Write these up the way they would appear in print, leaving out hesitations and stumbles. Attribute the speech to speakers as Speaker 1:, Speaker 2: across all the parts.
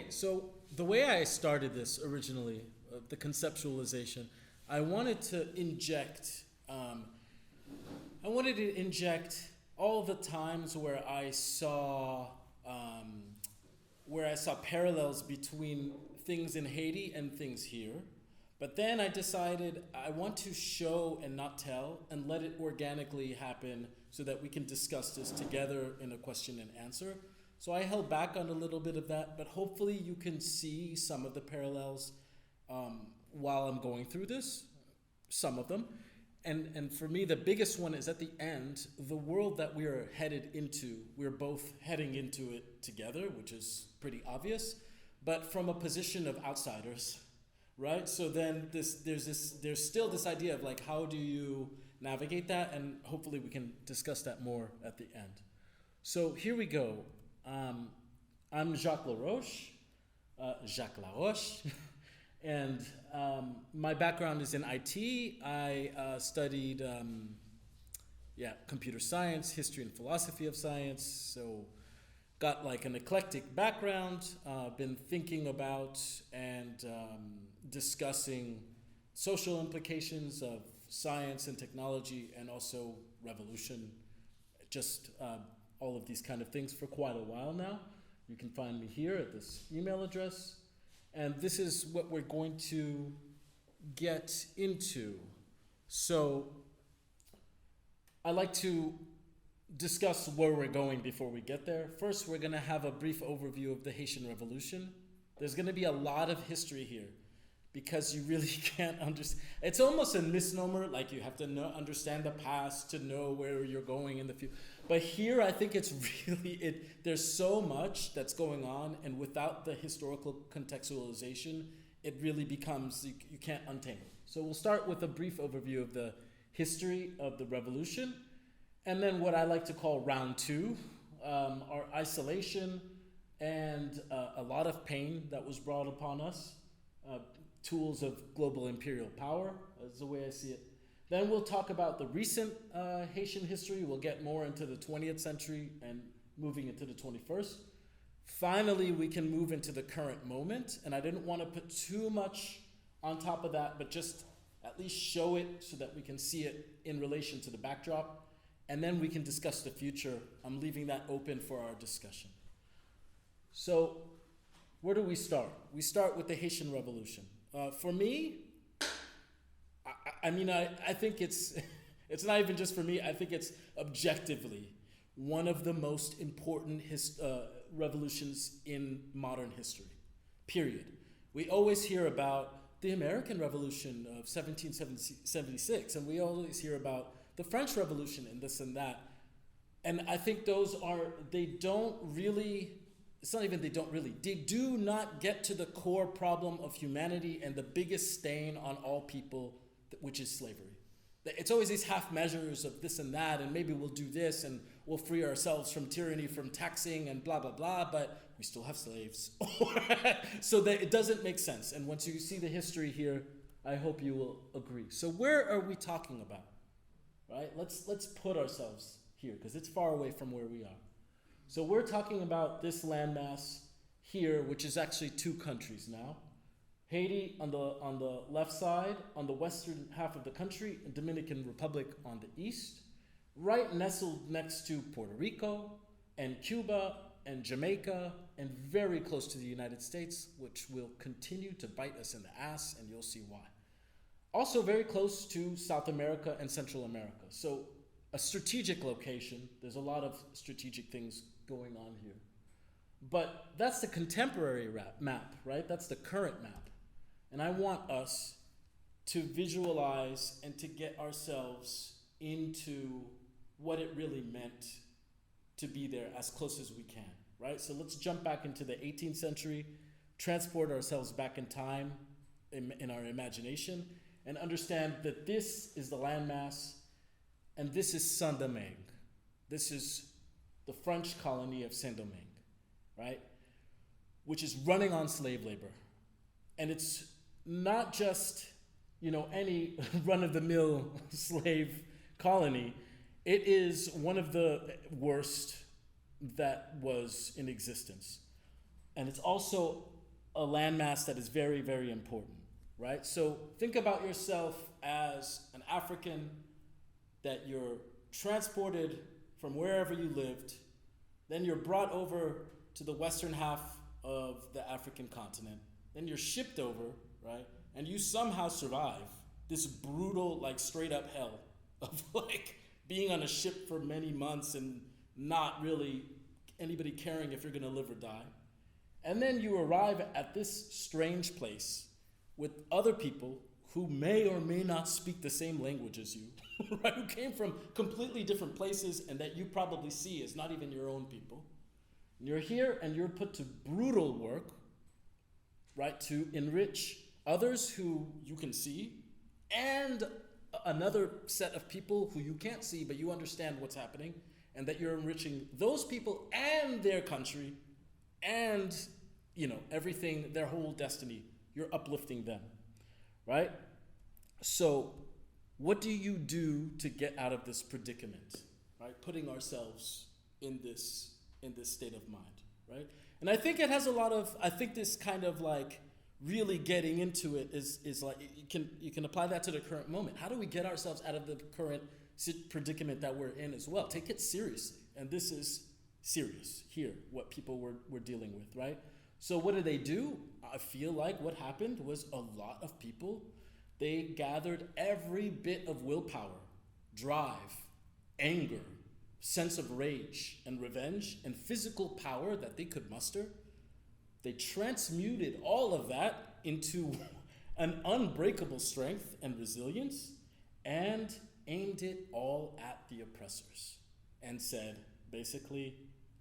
Speaker 1: So the way I started this originally, the conceptualization, I wanted to inject, I wanted to inject all the times where I saw parallels between things in Haiti and things here. But then I decided I want to show and not tell and let it organically happen so that we can discuss this together in a question and answer. So I held back on a little bit of that, but hopefully you can see some of the parallels while I'm going through this, some of them. And for me, the biggest one is at the end, the world that we are headed into, we're both heading into it together, which is pretty obvious, but from a position of outsiders, right? So then there's still this idea of like, how do you navigate that? And hopefully we can discuss that more at the end. So here we go. I'm Jacques Laroche, and my background is in IT. I studied computer science, history and philosophy of science, so got like an eclectic background, been thinking about and discussing social implications of science and technology and also revolution, just all of these kind of things for quite a while now. You can find me here at this email address. And this is what we're going to get into. So I like to discuss where we're going before we get there. First, we're going to have a brief overview of the Haitian Revolution. There's going to be a lot of history here because you really can't understand. It's almost a misnomer, like you have to understand the past to know where you're going in the future. But here, I think it's really, there's so much that's going on, and without the historical contextualization, it really becomes, you can't untangle. So we'll start with a brief overview of the history of the revolution, and then what I like to call round two, our isolation and a lot of pain that was brought upon us, tools of global imperial power, is the way I see it. Then we'll talk about the recent Haitian history. We'll get more into the 20th century and moving into the 21st. Finally, we can move into the current moment. And I didn't want to put too much on top of that, but just at least show it so that we can see it in relation to the backdrop. And then we can discuss the future. I'm leaving that open for our discussion. So where do we start? We start with the Haitian Revolution. For me, I think it's not even just for me. I think it's objectively one of the most important revolutions in modern history, period. We always hear about the American Revolution of 1776, and we always hear about the French Revolution and this and that. And I think they do not get to the core problem of humanity and the biggest stain on all people, which is slavery. It's always these half measures of this and that, and maybe we'll do this and we'll free ourselves from tyranny, from taxing and blah, blah, blah, but we still have slaves. So that it doesn't make sense. And once you see the history here, I hope you will agree. So where are we talking about, right? Let's put ourselves here because it's far away from where we are. So we're talking about this landmass here, which is actually two countries now. Haiti on the left side, on the western half of the country, and Dominican Republic on the east, right nestled next to Puerto Rico and Cuba and Jamaica, and very close to the United States, which will continue to bite us in the ass, and you'll see why. Also very close to South America and Central America. So a strategic location. There's a lot of strategic things going on here. But that's the contemporary map, right? That's the current map. And I want us to visualize and to get ourselves into what it really meant to be there as close as we can, right? So let's jump back into the 18th century, transport ourselves back in time in our imagination, and understand that this is the landmass, and this is Saint-Domingue. This is the French colony of Saint-Domingue, right? Which is running on slave labor. And it's not just, any run-of-the-mill slave colony. It is one of the worst that was in existence. And it's also a landmass that is very, very important, right? So think about yourself as an African that you're transported from wherever you lived, then you're brought over to the western half of the African continent, then you're shipped over, right? And you somehow survive this brutal, like straight up hell of like being on a ship for many months and not really anybody caring if you're gonna live or die. And then you arrive at this strange place with other people who may or may not speak the same language as you, right? Who came from completely different places and that you probably see as not even your own people. And you're here and you're put to brutal work, right? To enrich others who you can see and another set of people who you can't see, but you understand what's happening, and that you're enriching those people and their country and, you know, everything, their whole destiny. You're uplifting them, right? So what do you do to get out of this predicament, right? Putting ourselves in this state of mind, right? And I think it has a lot of, I think this kind of like really getting into it is like, you can apply that to the current moment. How do we get ourselves out of the current predicament that we're in as well? Take it seriously. And this is serious here, what people were dealing with, right? So what do? I feel like what happened was a lot of people, they gathered every bit of willpower, drive, anger, sense of rage and revenge, and physical power that they could muster. They transmuted all of that into an unbreakable strength and resilience and aimed it all at the oppressors and said, basically,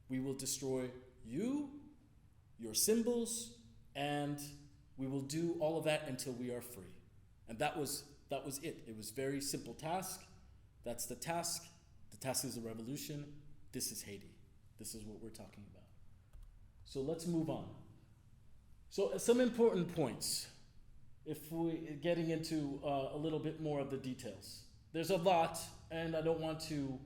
Speaker 1: we will destroy you, your symbols, and we will do all of that until we are free. And that was it. It was a very simple task. That's the task. The task is a revolution. This is Haiti. This is what we're talking about. So let's move on. So some important points, if we're getting into a little bit more of the details. There's a lot, and I don't want to,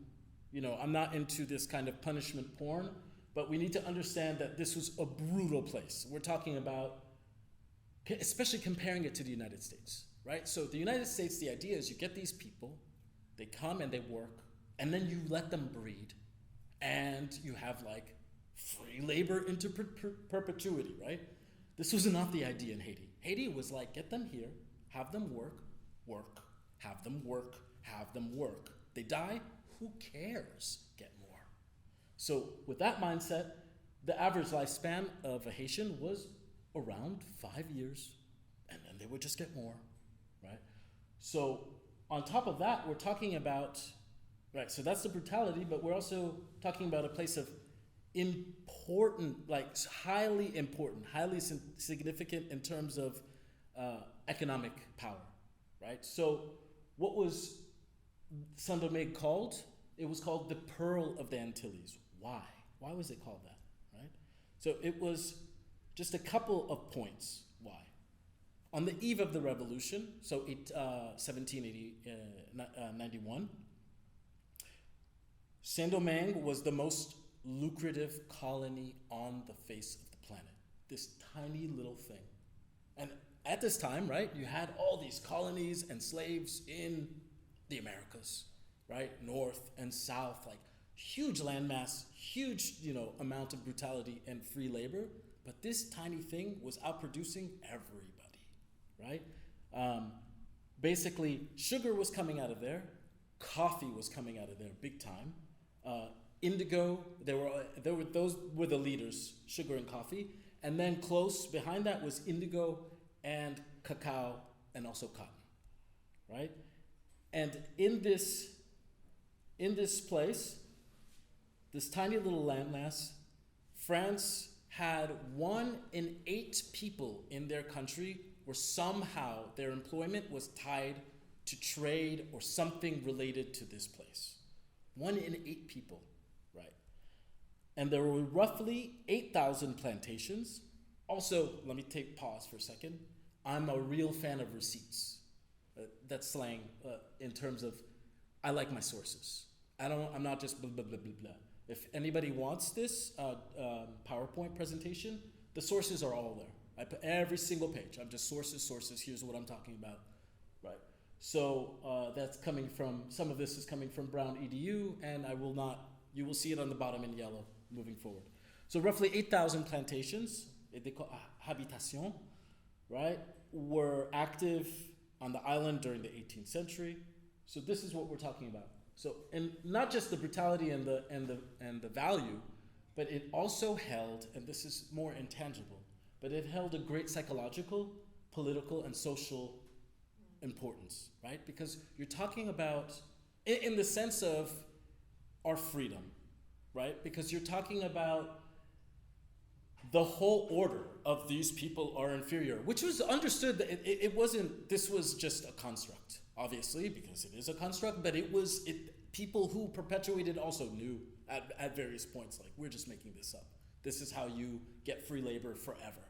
Speaker 1: I'm not into this kind of punishment porn, but we need to understand that this was a brutal place. We're talking about, especially comparing it to the United States, right? So the United States, the idea is you get these people, they come and they work, and then you let them breed, and you have like free labor into perpetuity, right? This was not the idea in Haiti. Haiti was like, get them here, have them work, have them work, have them work. They die, who cares? Get more. So with that mindset, the average lifespan of a Haitian was around 5 years, and then they would just get more, right? So on top of that, we're talking about, right, so that's the brutality, but we're also talking about a place of important, like highly important, highly significant in terms of economic power, right? So what was Saint-Domingue called? It was called the Pearl of the Antilles. Why? Why was it called that, right? So it was just a couple of points why. On the eve of the revolution, so 1791, Saint-Domingue was the most lucrative colony on the face of the planet. This tiny little thing. And at this time, right, you had all these colonies and slaves in the Americas, right? North and south, like huge landmass, huge, amount of brutality and free labor. But this tiny thing was outproducing everybody, right? Basically, sugar was coming out of there. Coffee was coming out of there big time. Indigo, those were the leaders, sugar and coffee. And then close behind that was indigo and cacao and also cotton, right? And in this place, this tiny little landmass, France had 1 in 8 people in their country where somehow their employment was tied to trade or something related to this place. 1 in 8 people, right? And there were roughly 8,000 plantations. Also, let me pause for a second. I'm a real fan of receipts. That's slang in terms of, I like my sources. I'm not just blah, blah, blah, blah, blah. If anybody wants this PowerPoint presentation, The sources are all there. I put every single page. I'm just sources. Here's what I'm talking about, right? So that's coming from, some of this is coming from Brown EDU, and you will see it on the bottom in yellow moving forward. So roughly 8,000 plantations, they call habitation, right, were active on the island during the 18th century. So this is what we're talking about. So, and not just the brutality and the value, but it also held, and this is more intangible, but it held a great psychological, political, and social importance, right? Because you're talking about, in the sense of our freedom, right? Because you're talking about the whole order of these people are inferior, which was understood that it wasn't, this was just a construct, obviously, because it is a construct, but people who perpetuated also knew at various points, like, we're just making this up. This is how you get free labor forever.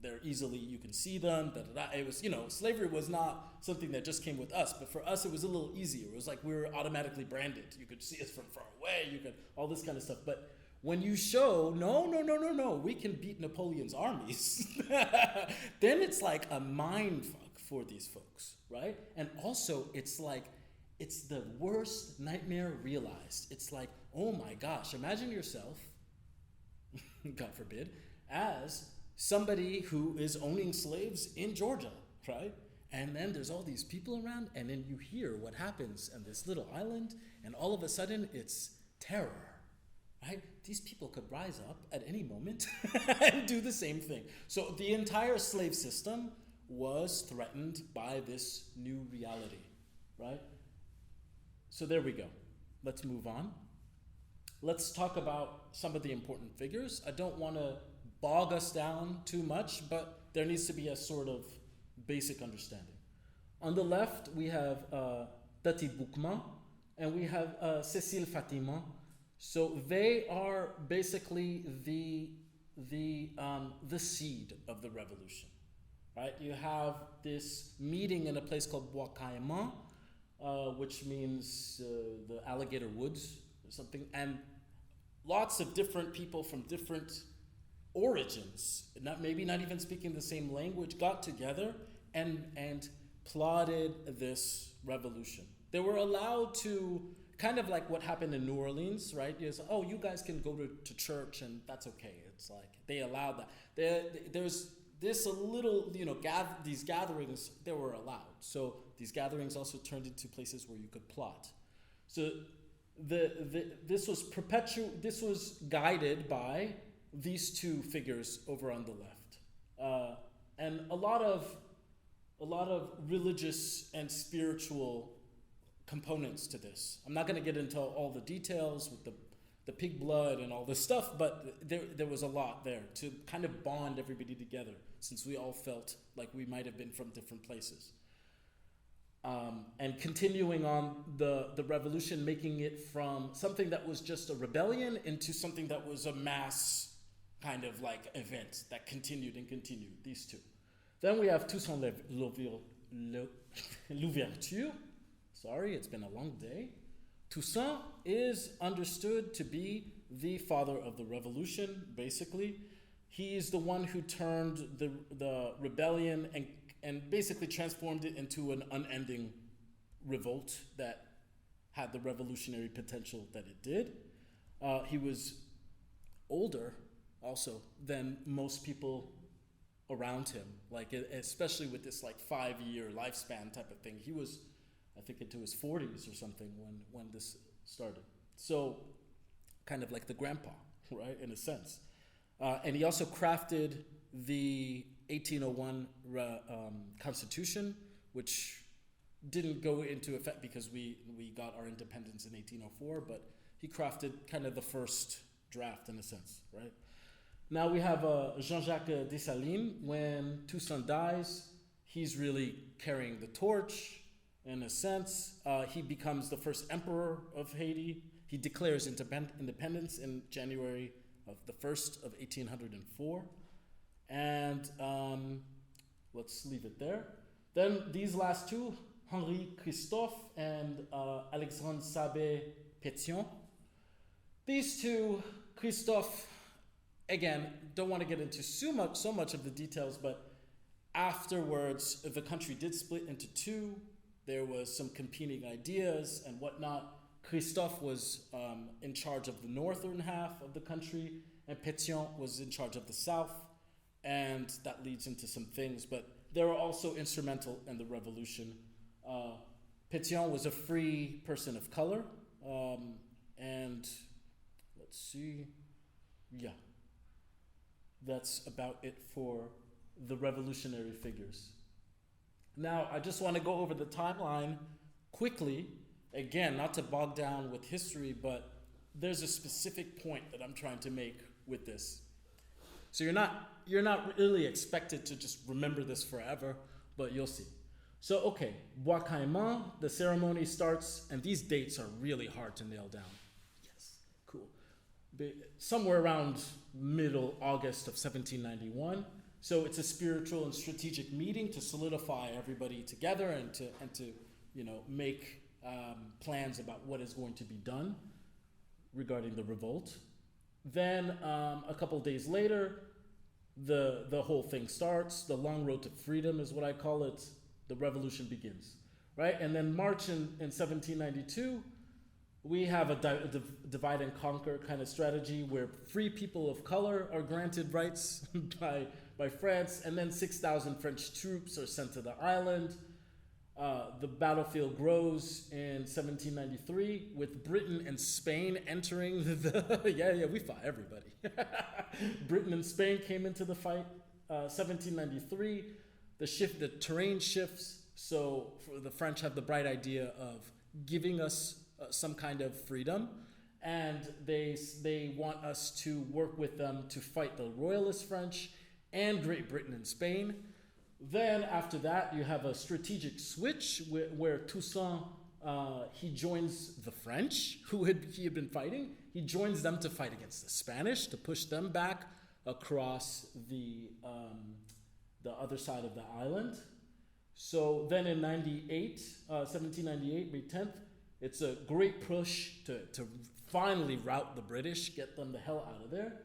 Speaker 1: They're easily, you can see them, It was, slavery was not something that just came with us, but for us it was a little easier. It was like we were automatically branded. You could see us from far away, you could, all this kind of stuff. But when you show, no, we can beat Napoleon's armies, then it's like a mind fuck for these folks, right? And also, it's like, it's the worst nightmare realized. It's like, oh my gosh, imagine yourself, God forbid, as somebody who is owning slaves in Georgia, right? And then there's all these people around, and then you hear what happens on this little island, and all of a sudden it's terror, right? These people could rise up at any moment and do the same thing. So the entire slave system was threatened by this new reality, right? So there we go. Let's move on. Let's talk about some of the important figures. I don't want to bog us down too much, but there needs to be a sort of basic understanding. On the left, we have Tati Boukman, and we have Cécile Fatima. So they are basically the seed of the revolution, right? You have this meeting in a place called Bois Caïman, which means the alligator woods or something, and lots of different people from different origins, maybe not even speaking the same language, got together and plotted this revolution. They were allowed to, kind of like what happened in New Orleans, right? Is, oh, you guys can go to church and that's okay. It's like they allowed that. There's this a little, these gatherings, they were allowed. So these gatherings also turned into places where you could plot. So this was guided by these two figures over on the left, and a lot of religious and spiritual components to this. I'm not going to get into all the details with the pig blood and all this stuff, but there was a lot there to kind of bond everybody together, since we all felt like we might have been from different places. And continuing on the revolution, making it from something that was just a rebellion into something that was a mass kind of like event that continued, these two. Then we have Toussaint Louverture. Sorry, it's been a long day. Toussaint is understood to be the father of the revolution, basically. He's the one who turned the rebellion and basically transformed it into an unending revolt that had the revolutionary potential that it did. He was older also than most people around him, like especially with this like 5-year lifespan type of thing. He was, I think, into his 40s or something when this started. So kind of like the grandpa, right, in a sense. And he also crafted the 1801 Constitution, which didn't go into effect because we got our independence in 1804, but he crafted kind of the first draft in a sense, right? Now we have Jean-Jacques Dessalines. When Toussaint dies, he's really carrying the torch in a sense. He becomes the first emperor of Haiti. He declares independence in January of the 1st of 1804. And let's leave it there. Then these last two, Henri Christophe and Alexandre Sabé Pétion. These two, Christophe again, don't want to get into so much of the details, but afterwards, the country did split into two. There was some competing ideas and whatnot. Christophe was in charge of the northern half of the country, and Pétion was in charge of the south. And that leads into some things, but they were also instrumental in the revolution. Pétion was a free person of color, and let's see, yeah, that's about it for the revolutionary figures. Now, I just want to go over the timeline quickly. Again, not to bog down with history, but there's a specific point that I'm trying to make with this. So you're not really expected to just remember this forever, but you'll see. So, okay, Bois Caïman, the ceremony starts, and these dates are really hard to nail down. Yes, cool. Somewhere around middle August of 1791. So it's a spiritual and strategic meeting to solidify everybody together and to make plans about what is going to be done regarding the revolt. Then a couple days later, the whole thing starts. The long road to freedom is what I call it. The revolution begins, right? And then March in 1792, we have a divide and conquer kind of strategy where free people of color are granted rights by France, and then 6,000 French troops are sent to the island. The battlefield grows in 1793 with Britain and Spain entering the we fought everybody. Britain and Spain came into the fight. 1793, the terrain shifts. So the French have the bright idea of giving us some kind of freedom, and they want us to work with them to fight the Royalist French and Great Britain and Spain. Then after that, you have a strategic switch where Toussaint, he joins the French, he had been fighting. He joins them to fight against the Spanish, to push them back across the other side of the island. So then in 1798, May 10th, it's a great push to finally rout the British, get them the hell out of there.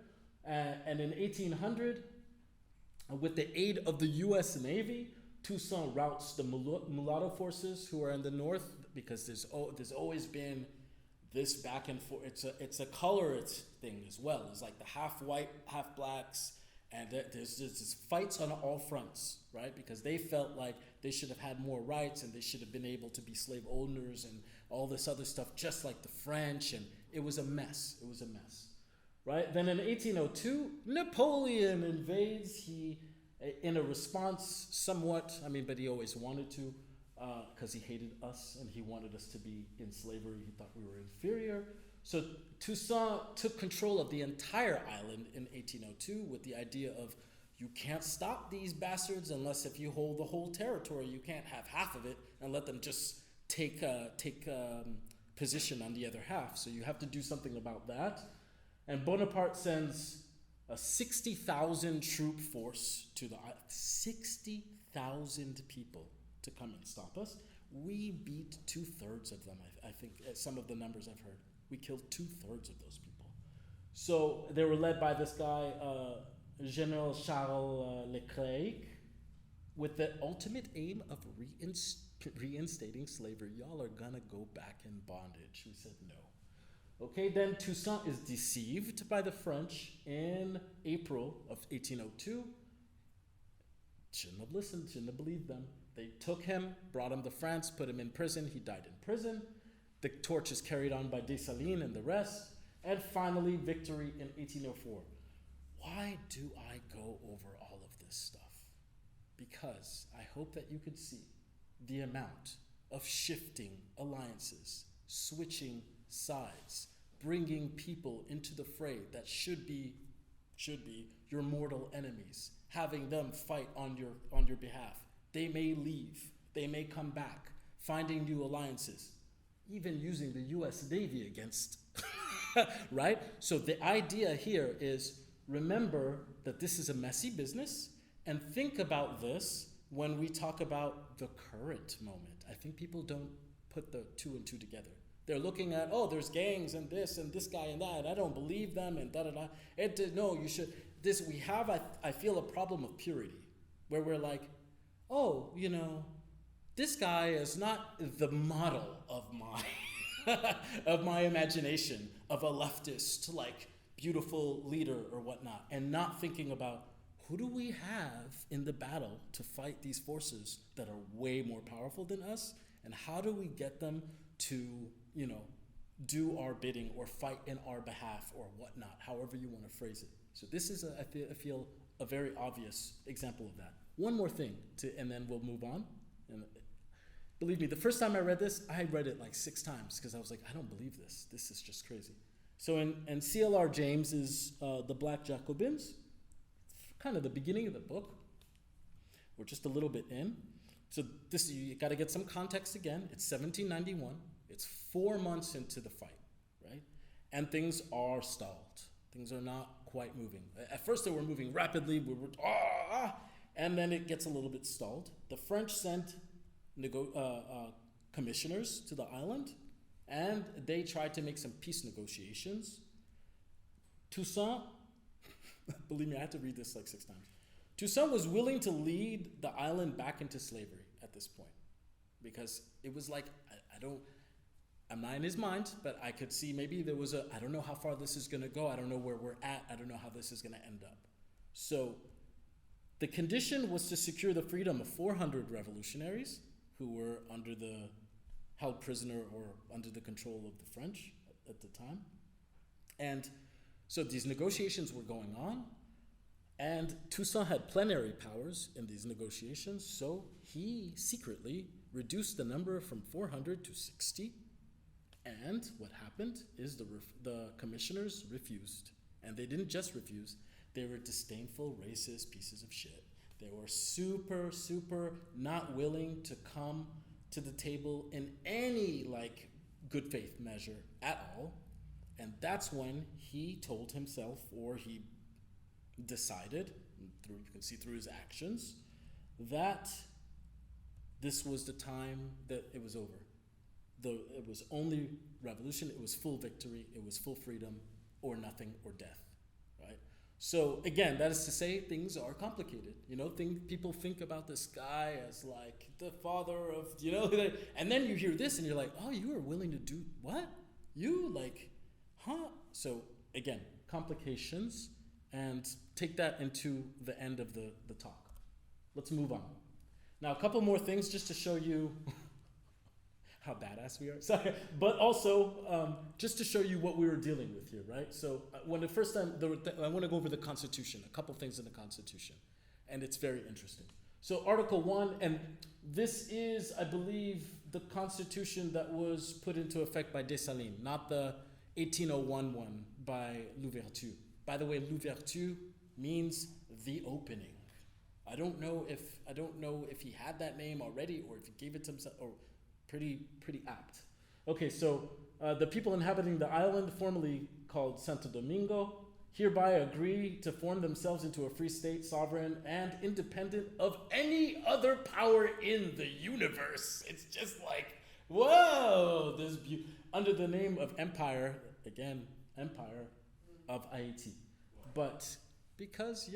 Speaker 1: And in 1800, with the aid of the U.S. Navy, Toussaint routs the mulatto forces who are in the north, because there's always been this back and forth. It's a color thing as well. It's like the half white, half blacks, and there's this fights on all fronts, right? Because they felt like they should have had more rights and they should have been able to be slave owners and all this other stuff, just like the French, and it was a mess. It was a mess, right? Then in 1802, Napoleon invades. He, in a response, somewhat, but he always wanted to, because he hated us and he wanted us to be in slavery. He thought we were inferior. So Toussaint took control of the entire island in 1802 with the idea of, you can't stop these bastards unless if you hold the whole territory. You can't have half of it and let them just take position on the other half. So you have to do something about that. And Bonaparte sends a 60,000 troop force to the island. 60,000 people to come and stop us. We beat 2/3 of them, I think, some of the numbers I've heard. We killed 2/3 of those people. So they were led by this guy, General Charles Leclerc, with the ultimate aim of reinstating slavery. Y'all are gonna go back in bondage. We said no. Okay, then Toussaint is deceived by the French in April of 1802. Shouldn't have listened, shouldn't have believed them. They took him, brought him to France, put him in prison. He died in prison. The torch is carried on by Dessalines and the rest. And finally, victory in 1804. Why do I go over all of this stuff? Because I hope that you could see the amount of shifting alliances, switching sides, bringing people into the fray that should be your mortal enemies, having them fight on your behalf. They may leave, they may come back, finding new alliances, even using the US Navy against, right? So the idea here is, remember that this is a messy business, and think about this when we talk about the current moment. I think people don't put the two and two together. They're looking at, oh, there's gangs and this guy and that. I don't believe them and da da da. No, you should. We have, I feel, a problem of purity, where we're like, oh, this guy is not the model of my of my imagination of a leftist, like, beautiful leader or whatnot, and not thinking about who do we have in the battle to fight these forces that are way more powerful than us, and how do we get them to, do our bidding or fight in our behalf or whatnot, however you want to phrase it. So this is, I feel, a very obvious example of that. One more thing, and then we'll move on. And believe me, the first time I read this, I read it like 6 times because I was like, I don't believe this. This is just crazy. So in C.L.R. James's The Black Jacobins, kind of the beginning of the book, we're just a little bit in. So this, you got to get some context again. It's 1791. It's 4 months into the fight, right? And things are stalled. Things are not quite moving. At first they were moving rapidly. And then it gets a little bit stalled. The French sent commissioners to the island, and they tried to make some peace negotiations. Toussaint, believe me, I had to read this like 6 times. Toussaint was willing to lead the island back into slavery at this point, because it was like, I'm not in his mind, but I could see maybe there was I don't know how far this is going to go. I don't know where we're at. I don't know how this is going to end up. So the condition was to secure the freedom of 400 revolutionaries who were held prisoner or under the control of the French at the time. And so these negotiations were going on, and Toussaint had plenary powers in these negotiations, so he secretly reduced the number from 400 to 60. And what happened is the commissioners refused. And they didn't just refuse, they were disdainful, racist pieces of shit. They were super, super not willing to come to the table in any good faith measure at all. And that's when he told himself, or he decided, you can see through his actions, that this was the time that it was over. It was only revolution, it was full victory, it was full freedom, or nothing, or death, right? So again, that is to say, things are complicated. People think about this guy as like the father of, and then you hear this and you're like, oh, you are willing to do what? So again, complications, and take that into the end of the talk. Let's move on. Now, a couple more things just to show you how badass we are. Sorry, but also just to show you what we were dealing with here, right? So when the first time, I want to go over the Constitution, a couple things in the Constitution, and it's very interesting. So Article 1, and this is, I believe, the Constitution that was put into effect by Dessalines, not the 1801 one by Louverture. By the way, Louverture means the opening. I don't know if he had that name already or if he gave it to himself, or pretty apt. Okay, so the people inhabiting the island, formerly called Santo Domingo, hereby agree to form themselves into a free state, sovereign and independent of any other power in the universe. It's just like, whoa, under the name of Empire, again, Empire of Haiti. But because,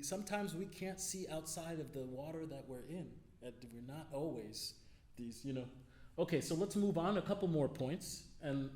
Speaker 1: sometimes we can't see outside of the water that we're in. That we're not always these, Okay, so let's move on. A couple more points. And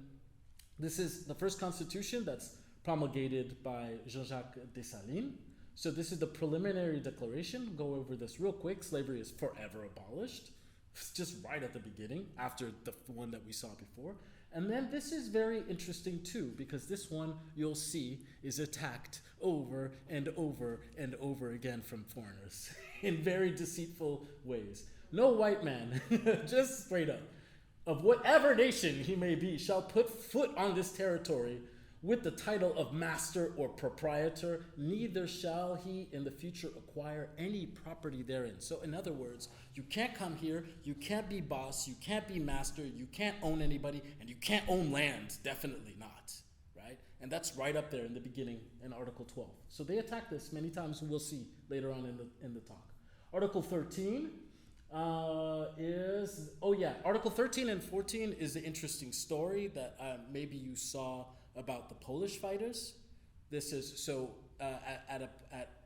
Speaker 1: this is the first constitution that's promulgated by Jean-Jacques Dessalines. So this is the preliminary declaration. Go over this real quick. Slavery is forever abolished. It's just right at the beginning, after the one that we saw before. And then this is very interesting too, because this one, you'll see, is attacked over and over and over again from foreigners in very deceitful ways. No white man, just straight up, of whatever nation he may be, shall put foot on this territory with the title of master or proprietor, neither shall he in the future acquire any property therein. So in other words, you can't come here, you can't be boss, you can't be master, you can't own anybody, and you can't own land, definitely not, right? And that's right up there in the beginning in Article 12. So they attack this many times, and we'll see later on in the talk. Article 13, Article 13 and 14 is the interesting story that maybe you saw about the Polish fighters. This is so at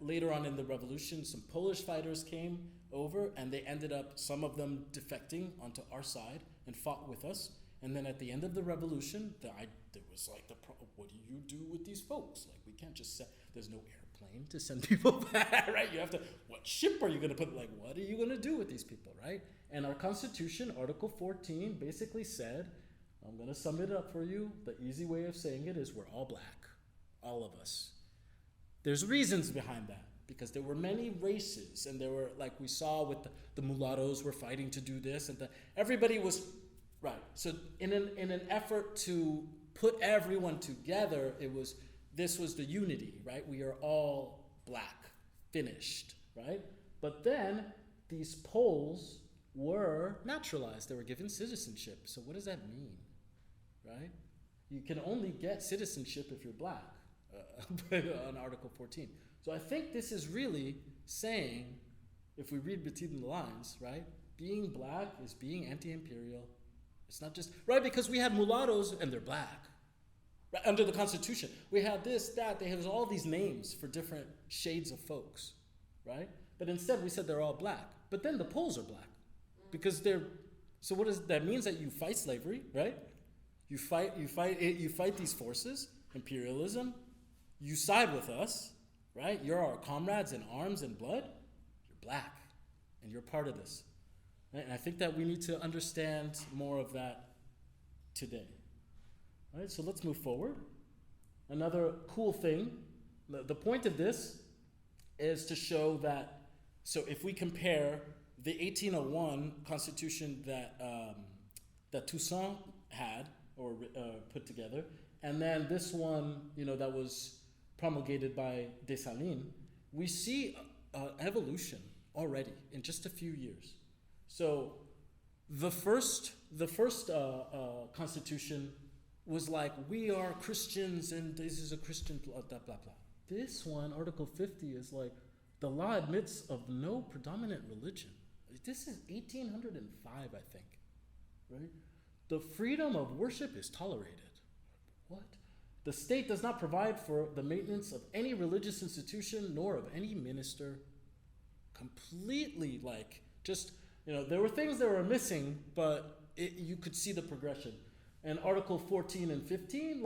Speaker 1: later on in the revolution, some Polish fighters came over and they ended up, some of them defecting onto our side and fought with us. And then at the end of the revolution, there was like what do you do with these folks? Like, we can't just there's no airplane to send people back, right? You have to, what ship are you going to put? Like, what are you going to do with these people, right? And our Constitution, Article 14, basically said, I'm going to sum it up for you. The easy way of saying it is we're all black, all of us. There's reasons behind that, because there were many races, and there were, like we saw with the mulattoes were fighting to do this, and everybody was, right. So in an effort to put everyone together, this was the unity, right? We are all black, finished, right? But then these Poles were naturalized. They were given citizenship. So what does that mean, right? You can only get citizenship if you're black on Article 14. So I think this is really saying, if we read between the lines, right? Being black is being anti-imperial. It's not just, right? Because we had mulattoes and they're black. Right? Under the Constitution, we had this, that, they have all these names for different shades of folks, right? But instead we said they're all black. But then the Poles are black because so what does that means? That you fight slavery, right? You fight these forces, imperialism. You side with us, right? You're our comrades in arms and blood. You're black, and you're part of this. Right? And I think that we need to understand more of that today. All right, so let's move forward. Another cool thing, the point of this is to show that, so if we compare the 1801 Constitution that Toussaint had or put together, and then this one, that was promulgated by Dessalines, we see evolution already in just a few years. So the first Constitution was like, we are Christians and this is a Christian blah, blah, blah, blah. This one, Article 50, is like, the law admits of no predominant religion. This is 1805, I think, right? The freedom of worship is tolerated. What? The state does not provide for the maintenance of any religious institution nor of any minister. Completely there were things that were missing, but you could see the progression. And Article 14 and 15,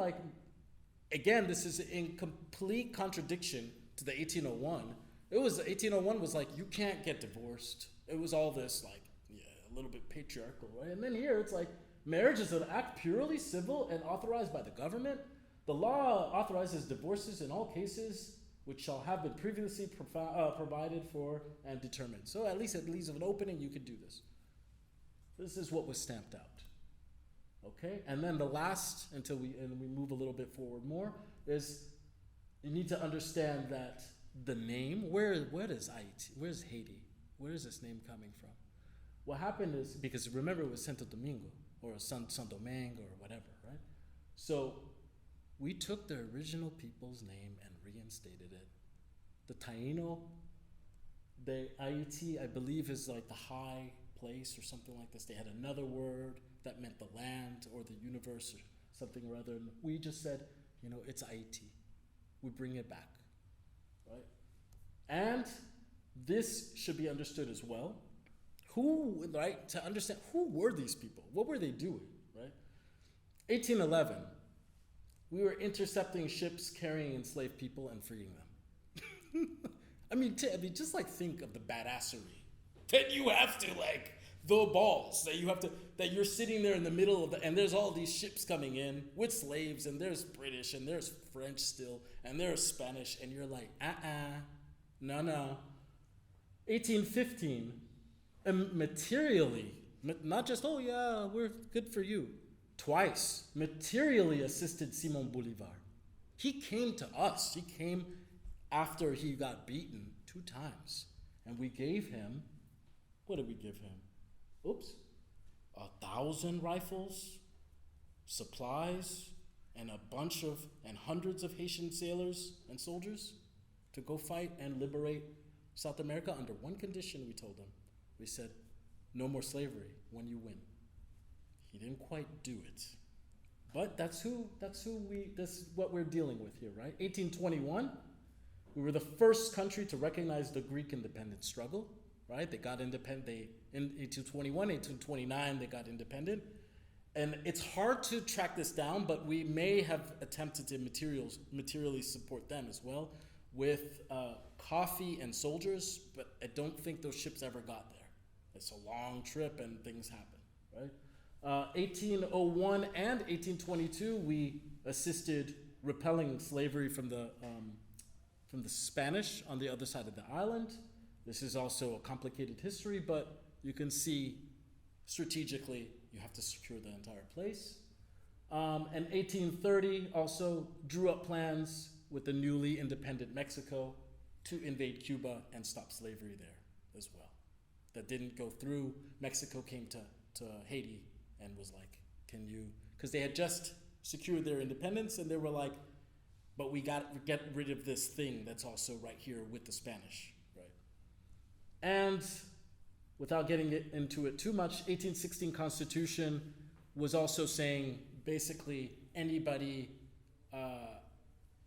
Speaker 1: again, this is in complete contradiction to the 1801. 1801 was like, you can't get divorced. It was all this a little bit patriarchal, right? And then here it's like, marriage is an act purely civil and authorized by the government. The law authorizes divorces in all cases which shall have been previously provided for and determined. So at least it leaves an opening, you could do this. This is what was stamped out. Okay, and then the last, until we move a little bit forward more, is you need to understand that the name, where is Haiti? Where's Haiti? Where is this name coming from? What happened is, because remember it was Santo Domingo, or San Domingo, or whatever, right? So we took the original people's name and reinstated it. The Taino, the Haiti, I believe, is like the high place or something like this. They had another word that meant the land or the universe or something or other. And we just said, it's Haiti. We bring it back, right? And this should be understood as well. To understand who were these people? What were they doing, right? 1811, we were intercepting ships carrying enslaved people and freeing them. I mean, just think of the badassery that you have to the balls that you're sitting there in the middle of and there's all these ships coming in with slaves, and there's British and there's French still and there's Spanish, and you're like, no. 1815, materially, not just, oh yeah, we're good for you, twice materially assisted Simon Bolivar. He came to us. He came after he got beaten 2 times, and we gave him, what did we give him? 1,000 rifles, supplies, and hundreds of Haitian sailors and soldiers to go fight and liberate South America under one condition. We told them. We said, no more slavery when you win. He didn't quite do it. But that's what we're dealing with here, right? 1821, we were the first country to recognize the Greek independence struggle, right? They got independent, in 1821, 1829, they got independent. And it's hard to track this down, but we may have attempted to materially support them as well with coffee and soldiers, but I don't think those ships ever got there. It's a long trip and things happen, right? 1801 and 1822, we assisted repelling slavery from the Spanish on the other side of the island. This is also a complicated history, but you can see strategically you have to secure the entire place. And 1830 also drew up plans with the newly independent Mexico to invade Cuba and stop slavery there as well. That didn't go through. Mexico came to Haiti and was like, can you, because they had just secured their independence and they were like, but we got to get rid of this thing that's also right here with the Spanish, right? And without getting into it too much, 1816 Constitution was also saying basically anybody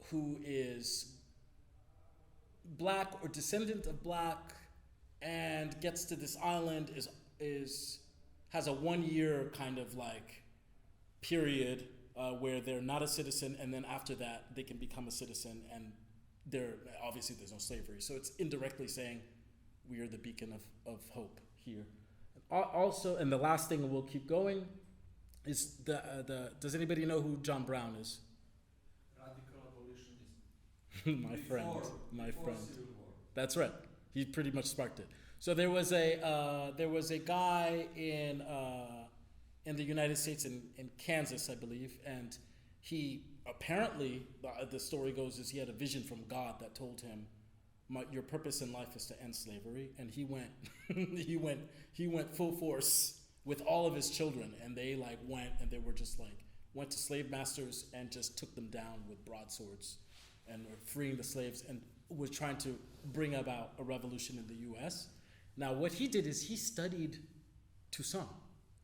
Speaker 1: who is black or descendant of black and gets to this island has a 1 year kind of like period where they're not a citizen, and then after that they can become a citizen, and obviously there's no slavery. So it's indirectly saying we are the beacon of hope here. Also, and the last thing, and we'll keep going, is does anybody know who John Brown is?
Speaker 2: Radical abolitionist.
Speaker 1: my friend.
Speaker 2: Civil War.
Speaker 1: That's right. He pretty much sparked it. So there was a guy in the United States in Kansas, I believe, and he apparently, the story goes, is he had a vision from God that told him, your purpose in life is to end slavery, and he went he went full force with all of his children, and they went to slave masters and just took them down with broadswords and were freeing the slaves and was trying to bring about a revolution in the US. Now what he did is he studied Toussaint.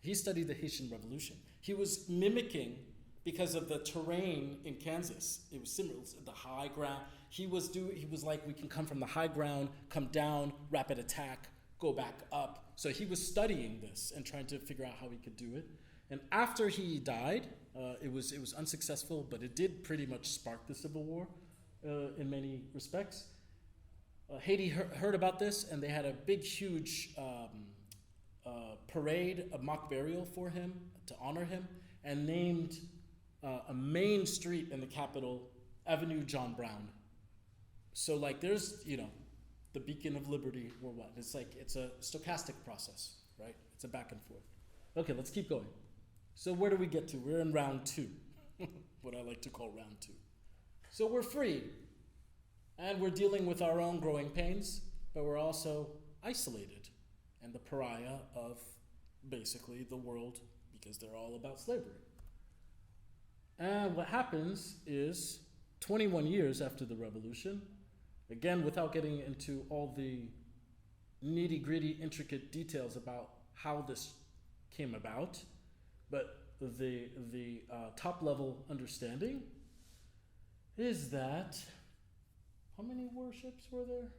Speaker 1: He studied the Haitian Revolution. He was mimicking, because of the terrain in Kansas, it was similar, the high ground. He was like, we can come from the high ground, come down, rapid attack, go back up. So he was studying this and trying to figure out how he could do it. And after he died, it was unsuccessful, but it did pretty much spark the Civil War in many respects. Haiti heard about this, and they had a big, huge parade, a mock burial for him to honor him, and named a main street in the capital Avenue John Brown. So like there's, the beacon of liberty or what? It's like, it's a stochastic process, right? It's a back and forth. Okay, let's keep going. So where do we get to? We're in round 2, what I like to call round 2. So we're free, and we're dealing with our own growing pains, but we're also isolated and the pariah of basically the world, because they're all about slavery. And what happens is 21 years after the revolution, again, without getting into all the nitty-gritty, intricate details about how this came about, but the top-level understanding is that, how many warships were there?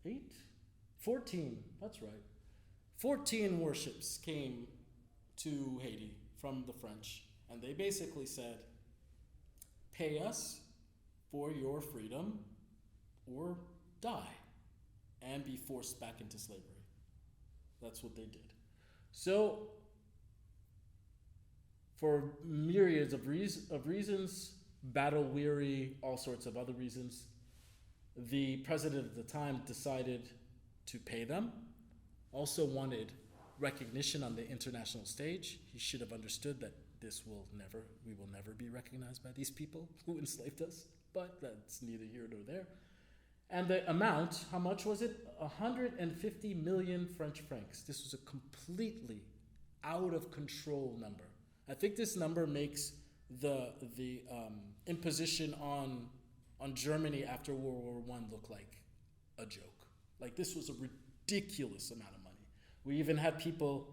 Speaker 1: 8? 14, that's right. 14 warships came to Haiti from the French, and they basically said, pay us for your freedom or die and be forced back into slavery. That's what they did. So, for myriads of reasons, battle-weary, all sorts of other reasons, the president at the time decided to pay them, also wanted recognition on the international stage. He should have understood that we will never be recognized by these people who enslaved us, but that's neither here nor there. And the amount, how much was it? 150 million French francs. This was a completely out of control number. I think this number makes the imposition on Germany after World War I look like a joke. Like, this was a ridiculous amount of money. We even had people,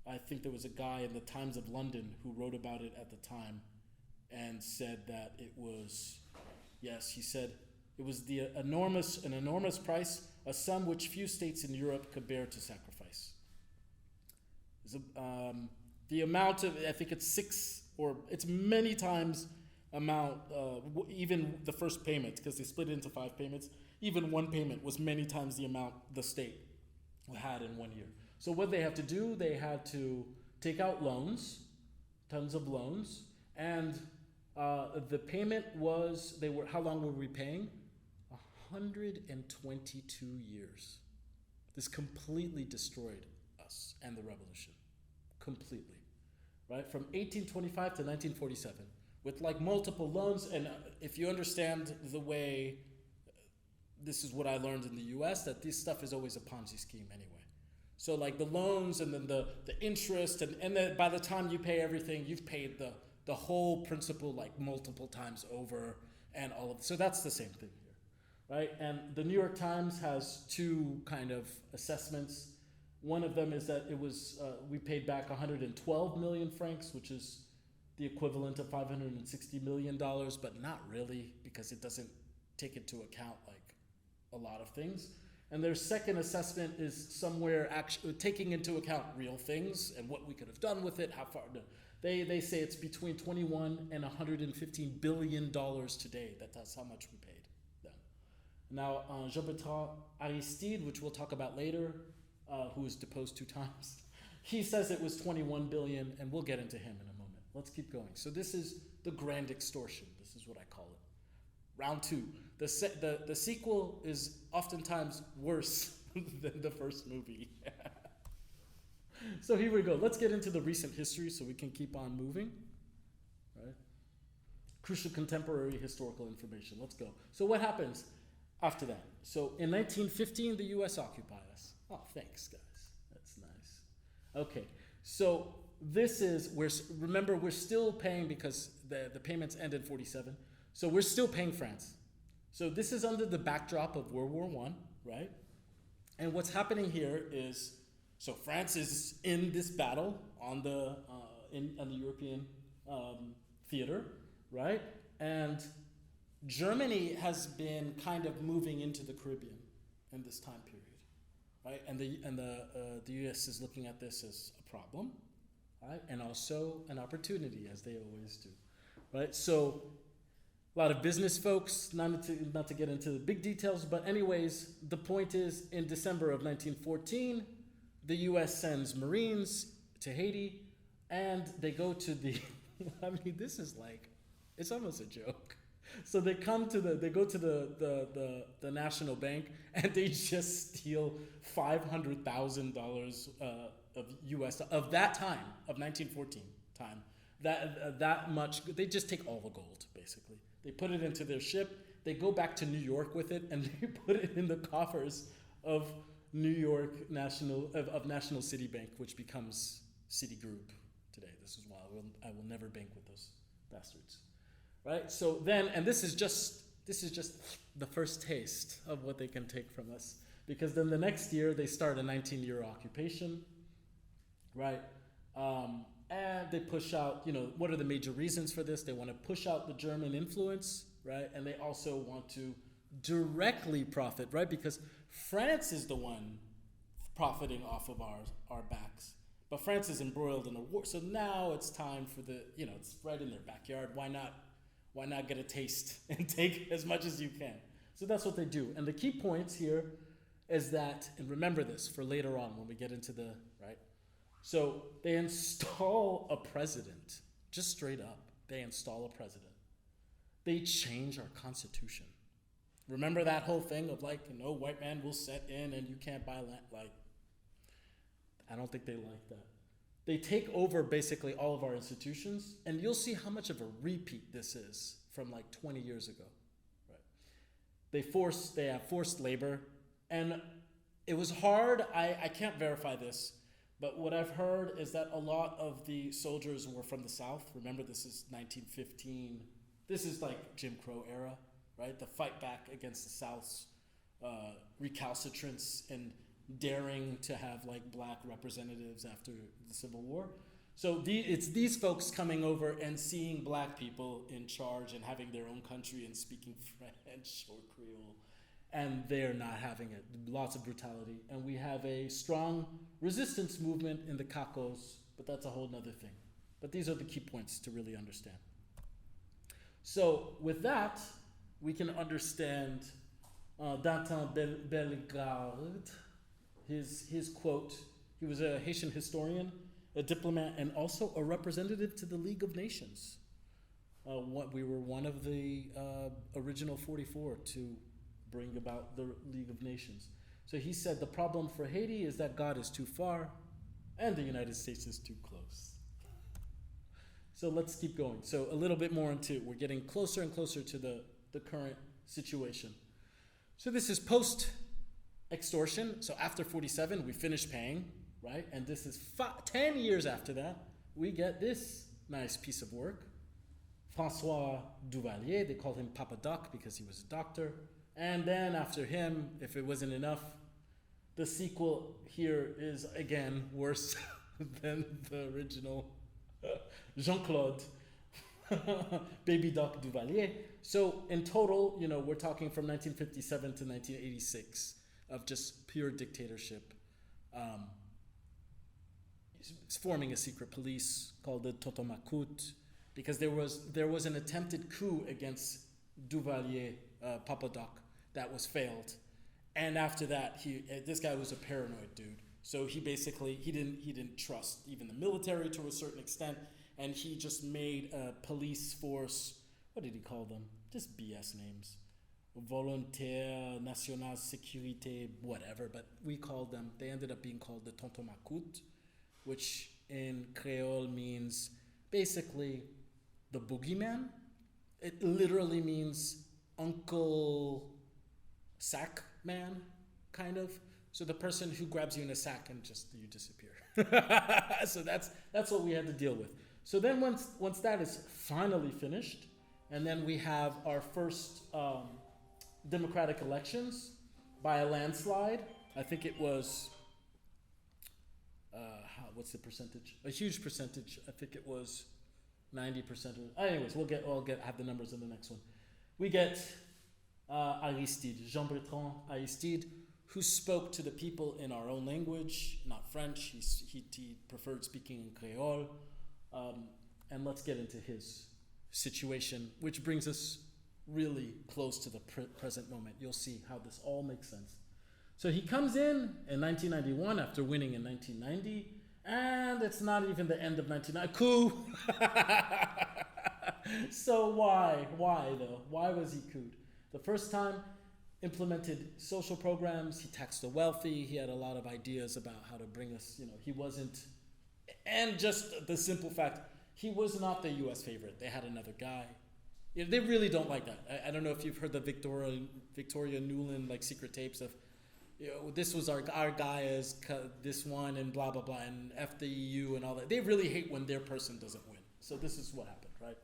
Speaker 1: I think there was a guy in the Times of London who wrote about it at the time and said that it was, yes, he said it was an enormous price, a sum which few states in Europe could bear to sacrifice. The amount of, I think it's it's many times amount, even the first payment, because they split it into 5 payments, even one payment was many times the amount the state had in 1 year. So what they have to do, they had to take out loans, tons of loans, and the payment was, how long were we paying? 122 years. This completely destroyed us and the revolution. Completely. Right? From 1825 to 1947, with like multiple loans. And if you understand the way, this is what I learned in the US, that this stuff is always a Ponzi scheme anyway. So like the loans and then the interest, and then by the time you pay everything, you've paid the whole principal like multiple times over and all of it. So that's the same thing here, right? And the New York Times has 2 kind of assessments. One of them is that it was, we paid back 112 million francs, which is the equivalent of $560 million, but not really, because it doesn't take into account like a lot of things. And their second assessment is somewhere actually taking into account real things and what we could have done with it, how far. They say it's between 21 and 115 billion dollars today. That's how much we paid them. Now, Jean-Bertrand Aristide, which we'll talk about later, who was deposed 2 times, he says it was 21 billion, and we'll get into him in a moment. Let's keep going. So this is the grand extortion. This is what I call it. Round 2. The sequel is oftentimes worse than the first movie. So here we go. Let's get into the recent history so we can keep on moving. Right? Crucial contemporary historical information. Let's go. So what happens after that? So in 1915, the U.S. occupied us. Oh, thanks, guys. That's nice. Okay, so this is, remember, we're still paying because the payments end in 47. So we're still paying France. So this is under the backdrop of World War I, right? And what's happening here is, so France is in this battle on the European theater, right? And Germany has been kind of moving into the Caribbean in this time period, right? And the U.S. is looking at this as a problem, right? And also an opportunity, as they always do, right? So a lot of business folks, not to get into the big details, but anyways, the point is, in December of 1914, the U.S. sends Marines to Haiti, and they go to the, I mean, this is like, it's almost a joke. So they go to the National Bank, and they just steal $500,000 of U.S. of that time, of 1914 time. That much, they just take all the gold, basically. They put it into their ship. They go back to New York with it, and they put it in the coffers of New York National City Bank, which becomes Citigroup today. This is why I will never bank with those bastards, right? So then, and this is just the first taste of what they can take from us, because then the next year they start a 19-year occupation, right? And they push out, what are the major reasons for this? They want to push out the German influence, right? And they also want to directly profit, right? Because France is the one profiting off of our backs. But France is embroiled in a war. So now it's time for it's right in their backyard. Why not get a taste and take as much as you can? So that's what they do. And the key points here is that, and remember this for later on when we get into the, right? So they install a president, just straight up. They install a president. They change our constitution. Remember that whole thing of white man will set in and you can't buy land? I don't think they like that. They take over basically all of our institutions, and you'll see how much of a repeat this is from 20 years ago. Right? They have forced labor, and it was hard. I can't verify this, but what I've heard is that a lot of the soldiers were from the South. Remember, this is 1915. This is like Jim Crow era, right? The fight back against the South's recalcitrance and daring to have like black representatives after the Civil War. So it's these folks coming over and seeing black people in charge and having their own country and speaking French or Creole, and they're not having it. Lots of brutality. And we have a strong resistance movement in the Cacos, but that's a whole nother thing. But these are the key points to really understand. So with that, we can understand Danton Belgrade, his quote. He was a Haitian historian, a diplomat, and also a representative to the League of Nations. We were one of the original 44 to bring about the League of Nations. So he said the problem for Haiti is that God is too far and the United States is too close. So let's keep going. So a little bit more into, we're getting closer and closer to the current situation. So this is post-extortion. So after 47, we finish paying, right? And this is 10 years after that, we get this nice piece of work. François Duvalier, they called him Papa Doc because he was a doctor. And then after him, if it wasn't enough, the sequel here is again worse than the original. Jean-Claude, Baby Doc Duvalier. So in total, we're talking from 1957 to 1986 of just pure dictatorship. Forming a secret police called the Totomakut, because there was an attempted coup against Duvalier, Papa Doc, that was failed. And after that, this guy was a paranoid dude. So he didn't trust even the military to a certain extent, and he just made a police force. What did he call them? Just BS names. Volontaire Nationale Sécurité, whatever. But they ended up being called the Tontomakut, which in Creole means basically the boogeyman. It literally means Uncle Sack Man, kind of. So the person who grabs you in a sack and just you disappear. So that's what we had to deal with. So then once that is finally finished, and then we have our first democratic elections by a landslide. I think it was what's the percentage? A huge percentage. I think it was 90%. Anyways, I'll have the numbers in the next one. We get Aristide, Jean-Bertrand Aristide, who spoke to the people in our own language, not French. He preferred speaking in Creole. And let's get into his situation, which brings us really close to the present moment. You'll see how this all makes sense. So he comes in 1991 after winning in 1990, and it's not even the end of 1990. Coup! So why though? Why was he couped? The first time, implemented social programs, he taxed the wealthy, he had a lot of ideas about how to bring us, he wasn't, and just the simple fact, he was not the US favorite. They had another guy. They really don't like that. I don't know if you've heard the Victoria Nuland secret tapes of, this was our guy is this one and blah, blah, blah, and F the EU and all that. They really hate when their person doesn't win. So this is what happened, right?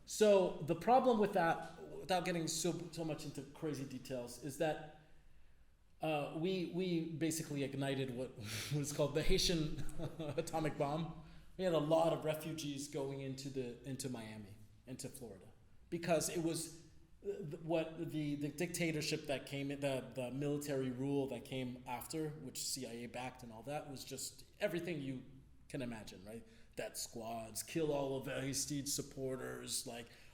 Speaker 1: So the problem with that, without getting so much into crazy details, is that we basically ignited what was called the Haitian atomic bomb. We had a lot of refugees going into Miami, into Florida, because it was the dictatorship that came, the military rule that came after, which CIA backed and all that, was just everything you can imagine, right? Death squads, kill all of Aristide's supporters,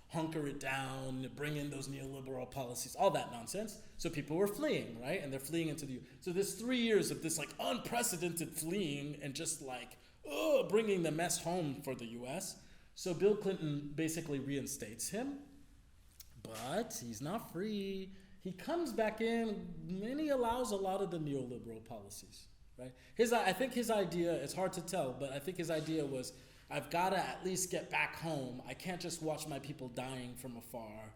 Speaker 1: hunker it down, bring in those neoliberal policies, all that nonsense. So people were fleeing, right? And they're fleeing into the... So there's 3 years of this unprecedented fleeing and just bringing the mess home for the US. So Bill Clinton basically reinstates him, but he's not free. He comes back in and he allows a lot of the neoliberal policies, right? I think his idea, it's hard to tell, but I think his idea was, I've got to at least get back home. I can't just watch my people dying from afar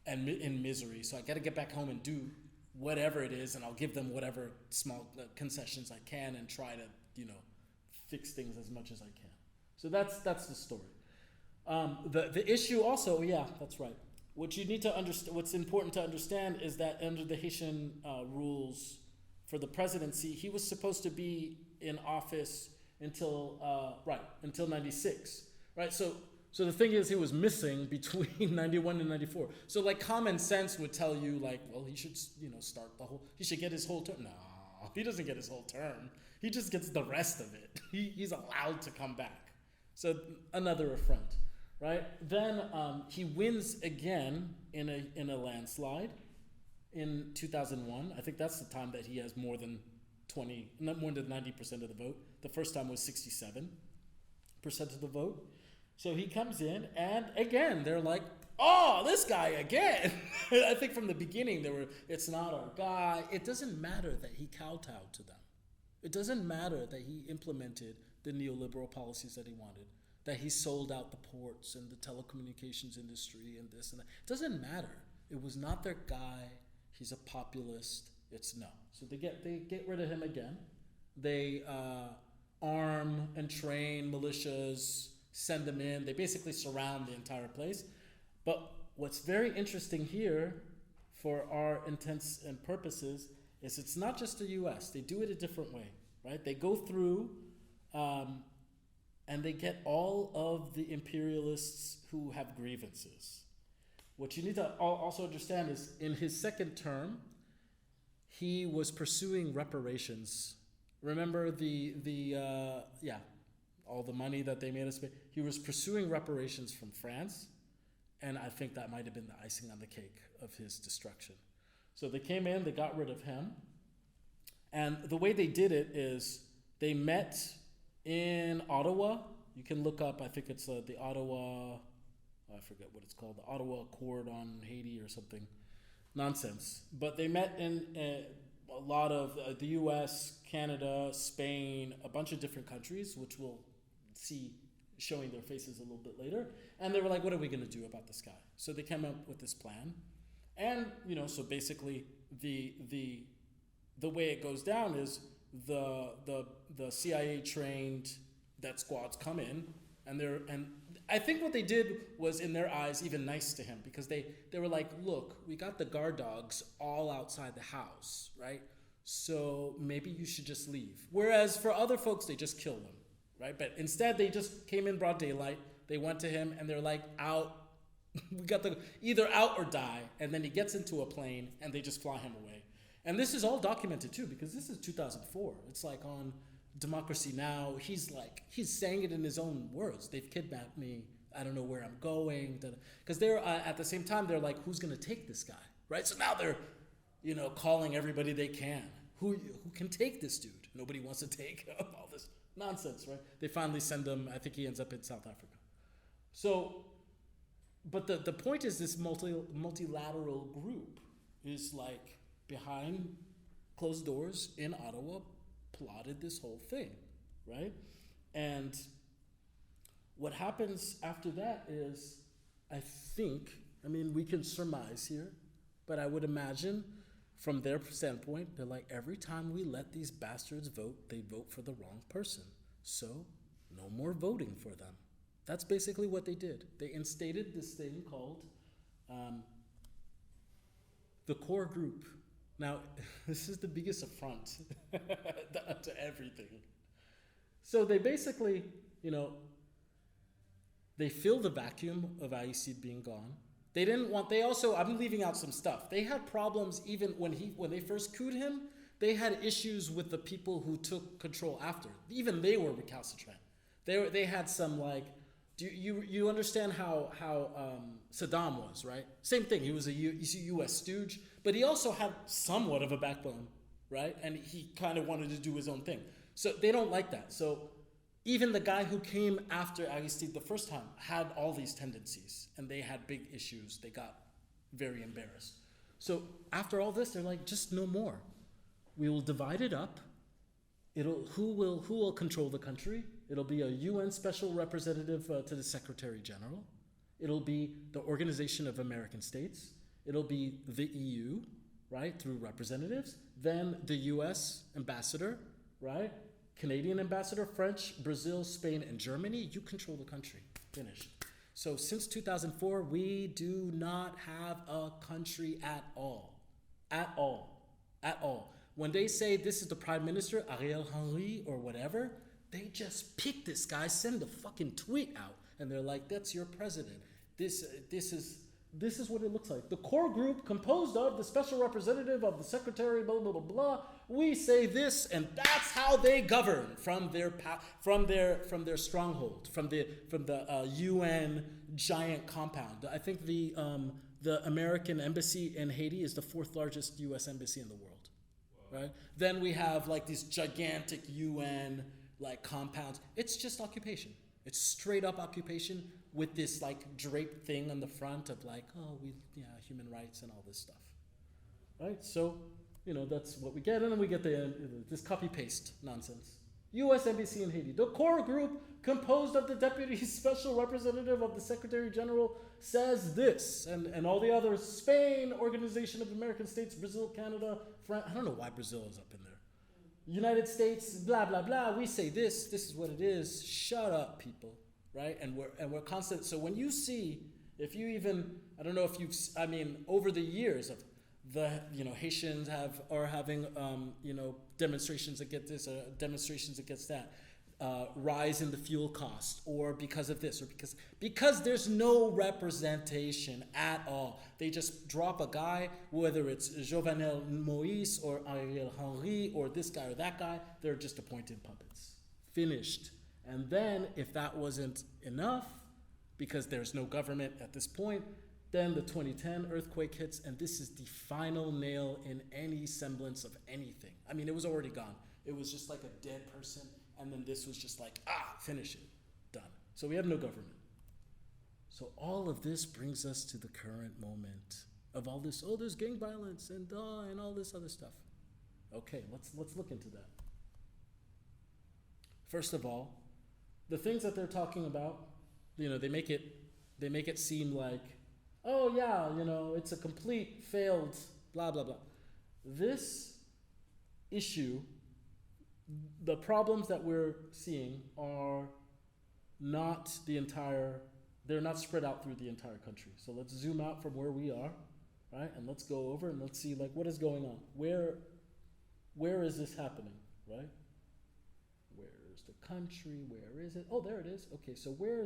Speaker 1: and in misery. So I got to get back home and do whatever it is, and I'll give them whatever small concessions I can and try to, fix things as much as I can. So that's the story. The issue also, yeah, that's right. What you need to understand, what's important to understand is that under the Haitian rules, for the presidency, he was supposed to be in office until 96, right? So the thing is, he was missing between 91 and 94. So like common sense would tell you like, well, he should, he should get his whole term. No, he doesn't get his whole term. He just gets the rest of it. He's allowed to come back. So another affront, right? Then he wins again in a landslide in 2001. I think that's the time that he has more than 90% of the vote. The first time was 67% of the vote. So he comes in, and again, they're like, oh, this guy again. I think from the beginning, it's not our guy. It doesn't matter that he kowtowed to them. It doesn't matter that he implemented the neoliberal policies that he wanted, that he sold out the ports and the telecommunications industry and this and that. It doesn't matter. It was not their guy. He's a populist. It's no. So they get rid of him again. They arm and train militias, send them in. They basically surround the entire place. But what's very interesting here for our intents and purposes is it's not just the US. They do it a different way, right? They go through and they get all of the imperialists who have grievances. What you need to also understand is in his second term, he was pursuing reparations. Remember all the money that they made us pay? He was pursuing reparations from France, and I think that might have been the icing on the cake of his destruction. So they came in, they got rid of him, and the way they did it is they met in Ottawa. You can look up, I think it's the Ottawa, I forget what it's called, the Ottawa Accord on Haiti or something. Nonsense. But they met in a lot of the US, Canada, Spain, a bunch of different countries, which we'll see showing their faces a little bit later. And they were like, what are we going to do about this guy? So they came up with this plan. And, so basically the way it goes down is the CIA trained death squads come in, and I think what they did was, in their eyes, even nice to him, because they were like, look, we got the guard dogs all outside the house, right? So maybe you should just leave. Whereas for other folks, they just kill them, right? But instead, they just came in broad daylight. They went to him, and they're like, out. We got either out or die. And then he gets into a plane, and they just fly him away. And this is all documented, too, because this is 2004. It's like on Democracy Now! He's saying it in his own words. They've kidnapped me. I don't know where I'm going. Because they're at the same time, they're like, who's going to take this guy, right? So now they're, calling everybody they can. Who can take this dude? Nobody wants to take all this nonsense, right? They finally send him. I think he ends up in South Africa. So, but the point is, this multilateral group is like behind closed doors in Ottawa, plotted this whole thing, right? And what happens after that is, we can surmise here, but I would imagine from their standpoint, they're like, every time we let these bastards vote, they vote for the wrong person. So no more voting for them. That's basically what they did. They instated this thing called the core group. Now, this is the biggest affront to everything. So they basically, they fill the vacuum of Aristide being gone. I'm leaving out some stuff. They had problems even when they first couped him. They had issues with the people who took control after. Even they were recalcitrant. They had some do you understand how Saddam was, right? Same thing. He was a U.S. stooge, but he also had somewhat of a backbone, right? And he kind of wanted to do his own thing. So they don't like that. So even the guy who came after Aristide the first time had all these tendencies, and they had big issues. They got very embarrassed. So after all this, they're like, just no more. We will divide it up. Who will control the country? It'll be a UN special representative to the Secretary General. It'll be the Organization of American States. It'll be the EU, right, through representatives. Then the US ambassador, right? Canadian ambassador, French, Brazil, Spain, and Germany. You control the country. Finished. So since 2004, we do not have a country at all. At all. At all. When they say this is the prime minister, Ariel Henry or whatever, they just pick this guy, send a fucking tweet out, and they're like, that's your president. This is what it looks like. The core group composed of the special representative of the secretary, blah, blah, blah, blah. We say this, and that's how they govern from their stronghold, from the UN giant compound. I think the American embassy in Haiti is the 4th largest U.S. embassy in the world, right? Then we have like these gigantic UN like compounds. It's just occupation. It's straight up occupation with this like draped thing on the front of like, human rights and all this stuff, right? So, that's what we get, and then we get this copy paste nonsense. U.S. embassy in Haiti. The core group, composed of the deputy special representative of the Secretary General, says this, and all the others: Spain, Organization of American States, Brazil, Canada, France. I don't know why Brazil is up in there. United States, blah blah blah. We say this. This is what it is. Shut up, people, right? And we're constant. So when you see, if you even, I don't know if you've, over the years of the Haitians are having demonstrations against this, demonstrations against that, rise in the fuel cost, or because of this, or because there's no representation at all. They just drop a guy, whether it's Jovenel Moïse or Ariel Henry or this guy or that guy, they're just appointed puppets. Finished. And then if that wasn't enough, because there's no government at this point, then the 2010 earthquake hits, and this is the final nail in any semblance of anything. It was already gone. It was just like a dead person, and then this was just like, finish it, done. So we have no government. So all of this brings us to the current moment of all this, there's gang violence and all this other stuff. Okay, let's look into that. First of all, the things that they're talking about, they make it seem like, it's a complete failed blah, blah, blah. This issue, the problems that we're seeing are not they're not spread out through the entire country. So let's zoom out from where we are, right? And let's go over and let's see like what is going on. Where is this happening, right? Where's the country? Where is it? Oh, there it is. Okay, so where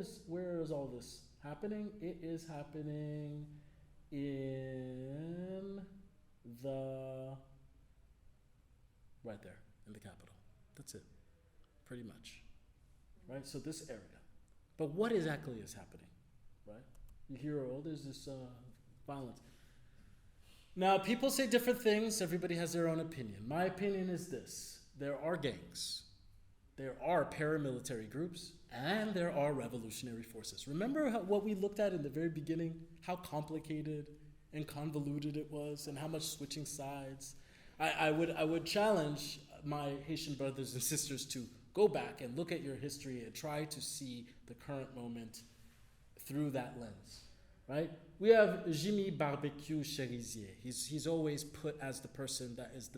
Speaker 1: is all this happening? It is happening in right there in the capital. That's it, pretty much, right? So this area. But what exactly is happening, right? You hear, there's this violence. Now, people say different things. Everybody has their own opinion. My opinion is this. There are gangs. There are paramilitary groups, and there are revolutionary forces. Remember what we looked at in the very beginning? How complicated and convoluted it was, and how much switching sides. I would challenge my Haitian brothers and sisters to go back and look at your history and try to see the current moment through that lens, right? We have Jimmy Barbecue Cherizier. He's always put as the person that is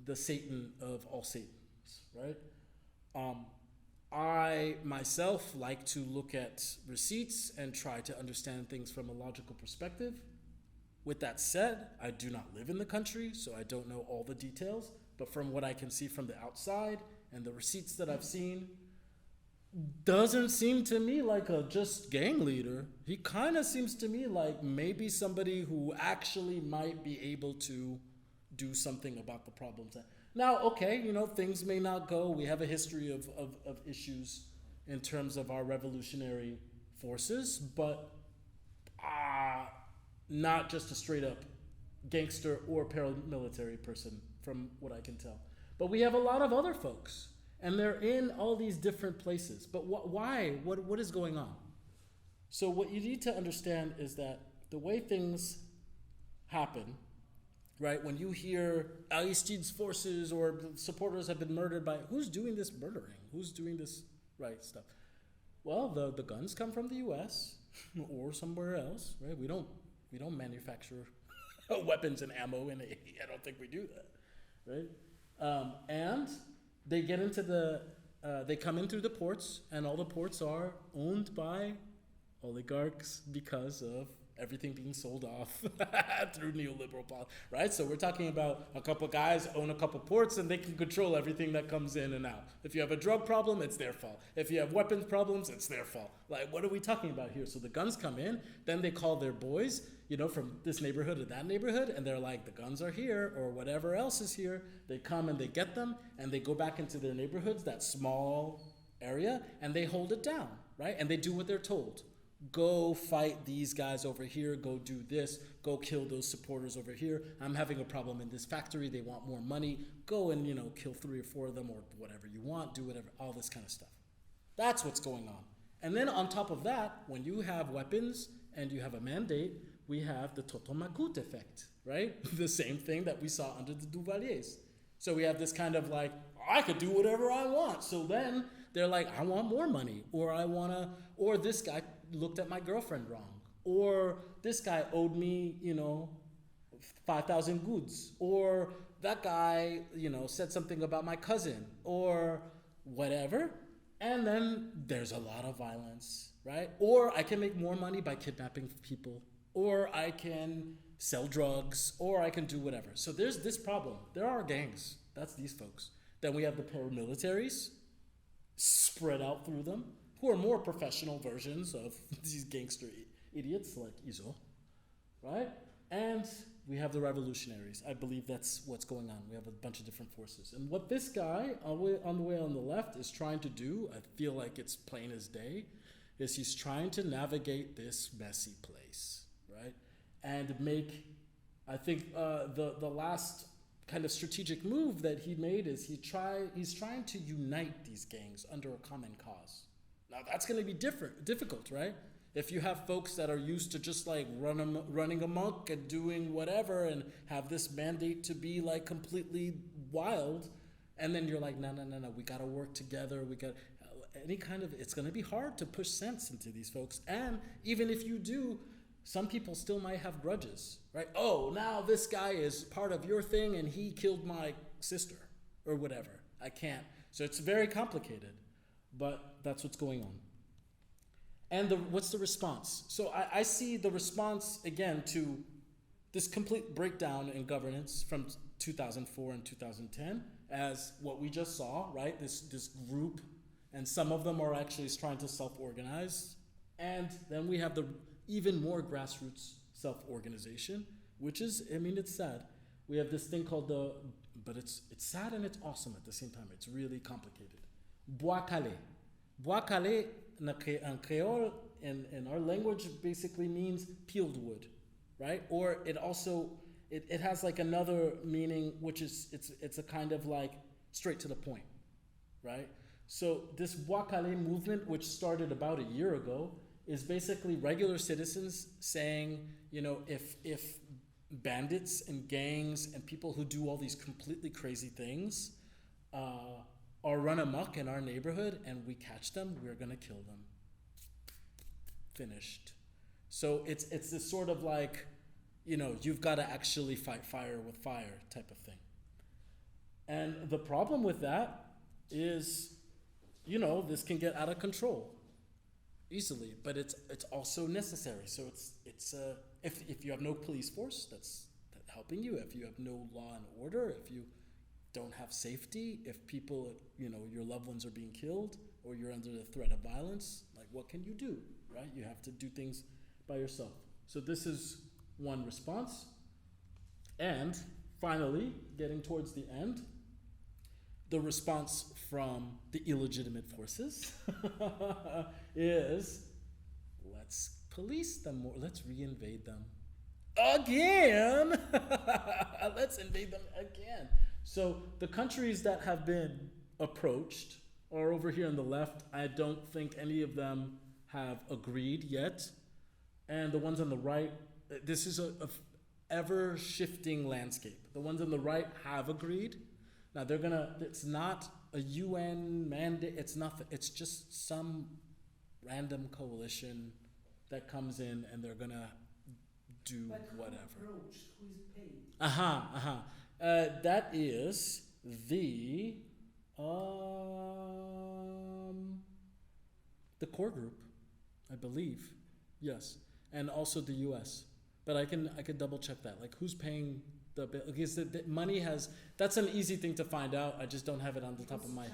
Speaker 1: the Satan of all Satans, right? I myself like to look at receipts and try to understand things from a logical perspective. With that said, I do not live in the country, so I don't know all the details, but from what I can see from the outside and the receipts that I've seen, doesn't seem to me like a just gang leader. He kind of seems to me like maybe somebody who actually might be able to do something about the problems. Now, okay, things may not go. We have a history of issues in terms of our revolutionary forces, but not just a straight up gangster or paramilitary person from what I can tell. But we have a lot of other folks, and they're in all these different places. But why? What is going on? So what you need to understand is that the way things happen, right? When you hear Aristide's forces or supporters have been murdered by, who's doing this murdering? Who's doing this right stuff? Well, the guns come from the U.S. or somewhere else, right? We don't manufacture weapons and ammo in Haiti. I don't think we do that, right? And they get into they come in through the ports, and all the ports are owned by oligarchs because of everything being sold off through neoliberal policy, right? So we're talking about a couple guys own a couple ports and they can control everything that comes in and out. If you have a drug problem, it's their fault. If you have weapons problems, it's their fault. Like, what are we talking about here? So the guns come in, then they call their boys, from this neighborhood to that neighborhood, and they're like, the guns are here, or whatever else is here. They come and they get them, and they go back into their neighborhoods, that small area, and they hold it down, right? And they do what they're told. Go fight these guys over here, go do this, go kill those supporters over here. I'm having a problem in this factory, they want more money. Go and, kill 3 or 4 of them, or whatever you want, do whatever, all this kind of stuff. That's what's going on. And then on top of that, when you have weapons and you have a mandate, we have the Totomagut effect, right? The same thing that we saw under the Duvaliers. So we have this kind of like, I could do whatever I want. So then they're like, I want more money, or this guy looked at my girlfriend wrong, or this guy owed me, 5,000 goods, or that guy, said something about my cousin, or whatever. And then there's a lot of violence, right? Or I can make more money by kidnapping people, or I can sell drugs, or I can do whatever. So there's this problem. There are gangs. That's these folks. Then we have the paramilitaries spread out through them, who are more professional versions of these gangster idiots like Izo, right? And we have the revolutionaries. I believe that's what's going on. We have a bunch of different forces. And what this guy on the left is trying to do, I feel like it's plain as day, is he's trying to navigate this messy place, right? And make, I think the last kind of strategic move that he made is he's trying to unite these gangs under a common cause. Now that's going to be difficult, right? If you have folks that are used to just like running amok and doing whatever and have this mandate to be like completely wild, and then you're like, no, we got to work together. It's going to be hard to push sense into these folks. And even if you do, some people still might have grudges, right? Oh, now this guy is part of your thing and he killed my sister or whatever. I can't. So it's very complicated, but that's what's going on. And what's the response? So I see the response, again, to this complete breakdown in governance from 2004 and 2010 as what we just saw, right? This group, and some of them are actually trying to self-organize. And then we have the even more grassroots self-organization, which is, it's sad. We have this thing called but it's sad and it's awesome at the same time. It's really complicated. Bois Calais. Bois Calais in Creole, in our language, basically means peeled wood, right? Or it also, it has like another meaning, which is, it's a kind of like straight to the point, right? So this Bois Calais movement, which started about a year ago, is basically regular citizens saying, if bandits and gangs and people who do all these completely crazy things are run amok in our neighborhood and we catch them, we're gonna kill them. Finished. So it's this sort of like, you've got to actually fight fire with fire type of thing. And the problem with that is, this can get out of control easily, but it's also necessary. So it's if you have no police force that's helping you, if you have no law and order, if you don't have safety, if people, your loved ones are being killed or you're under the threat of violence, like what can you do, right? You have to do things by yourself. So this is one response. And finally, getting towards the end, the response from the illegitimate forces is, let's police them more, let's re-invade them again. Let's invade them again. So the countries that have been approached are over here on the left. I don't think any of them have agreed yet. And the ones on the right, this is a ever shifting landscape. The ones on the right have agreed. Now it's not a UN mandate, it's nothing. It's just some random coalition that comes in and they're gonna do whatever.
Speaker 3: Approached, who is paid?
Speaker 1: That is the core group, I believe. Yes. and also the U.S. But I could double check that. Like, who's paying the bill? Because the money has. That's an easy thing to find out. I just don't have it on the top of my.